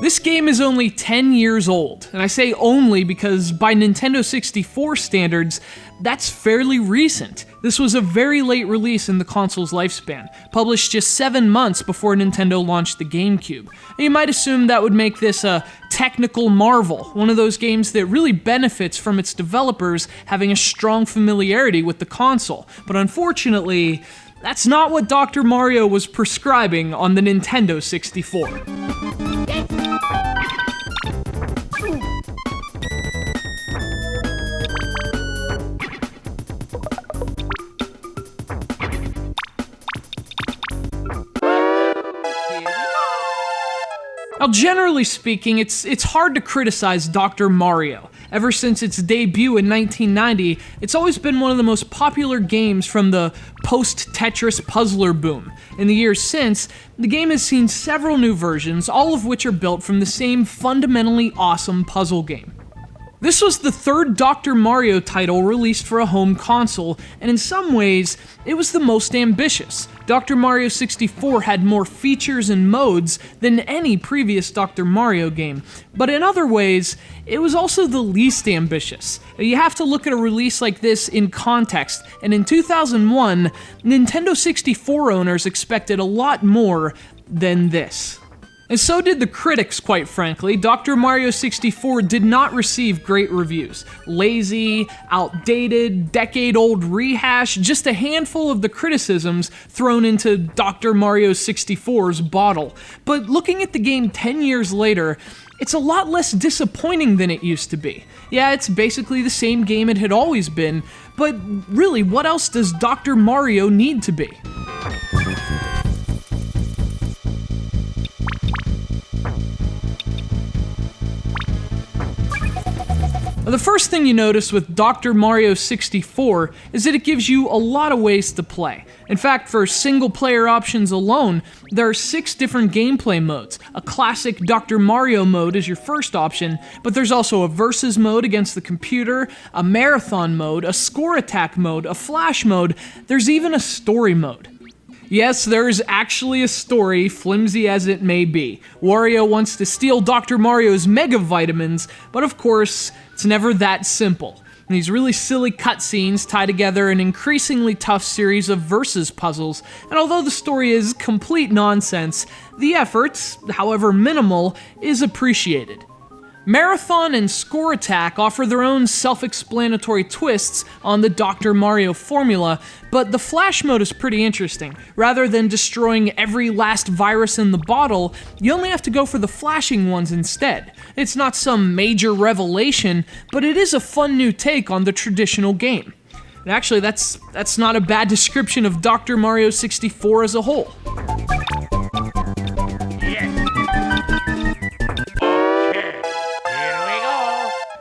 This game is only 10 years old, and I say only because by Nintendo 64 standards, that's fairly recent. This was a very late release in the console's lifespan, published just 7 months before Nintendo launched the GameCube. And you might assume that would make this a technical marvel, one of those games that really benefits from its developers having a strong familiarity with the console. But unfortunately, that's not what Dr. Mario was prescribing on the Nintendo 64. Now, generally speaking, it's hard to criticize Dr. Mario. Ever since its debut in 1990, it's always been one of the most popular games from the post-Tetris puzzler boom. In the years since, the game has seen several new versions, all of which are built from the same fundamentally awesome puzzle game. This was the third Dr. Mario title released for a home console, and in some ways, it was the most ambitious. Dr. Mario 64 had more features and modes than any previous Dr. Mario game, but in other ways, it was also the least ambitious. You have to look at a release like this in context, and in 2001, Nintendo 64 owners expected a lot more than this. And so did the critics, quite frankly. Dr. Mario 64 did not receive great reviews. Lazy, outdated, decade-old rehash, just a handful of the criticisms thrown into Dr. Mario 64's bottle. But looking at the game 10 years later, it's a lot less disappointing than it used to be. Yeah, it's basically the same game it had always been, but really, what else does Dr. Mario need to be? The first thing you notice with Dr. Mario 64 is that it gives you a lot of ways to play. In fact, for single-player options alone, there are 6 different gameplay modes. A classic Dr. Mario mode is your first option, but there's also a versus mode against the computer, a marathon mode, a score attack mode, a flash mode, there's even a story mode. Yes, there is actually a story, flimsy as it may be. Wario wants to steal Dr. Mario's Mega Vitamins, but of course, it's never that simple. And these really silly cutscenes tie together an increasingly tough series of versus puzzles, and although the story is complete nonsense, the effort, however minimal, is appreciated. Marathon and Score Attack offer their own self-explanatory twists on the Dr. Mario formula, but the Flash mode is pretty interesting. Rather than destroying every last virus in the bottle, you only have to go for the flashing ones instead. It's not some major revelation, but it is a fun new take on the traditional game. And actually, that's not a bad description of Dr. Mario 64 as a whole.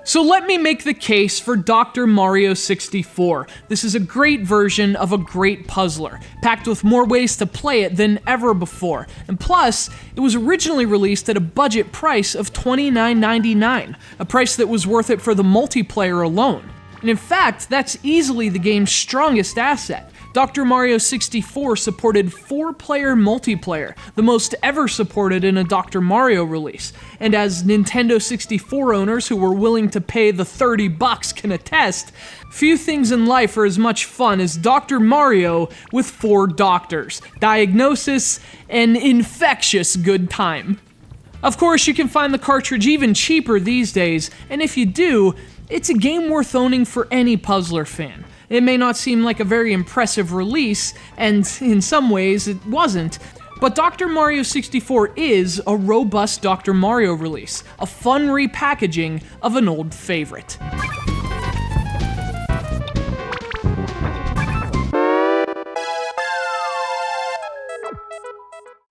So let me make the case for Dr. Mario 64. This is a great version of a great puzzler, packed with more ways to play it than ever before. And plus, it was originally released at a budget price of $29.99, a price that was worth it for the multiplayer alone. And in fact, that's easily the game's strongest asset. Dr. Mario 64 supported 4-player multiplayer, the most ever supported in a Dr. Mario release. And as Nintendo 64 owners who were willing to pay the $30 can attest, few things in life are as much fun as Dr. Mario with 4 doctors, diagnosis, and infectious good time. Of course, you can find the cartridge even cheaper these days, and if you do, it's a game worth owning for any puzzler fan. It may not seem like a very impressive release, and in some ways it wasn't, but Dr. Mario 64 is a robust Dr. Mario release, a fun repackaging of an old favorite.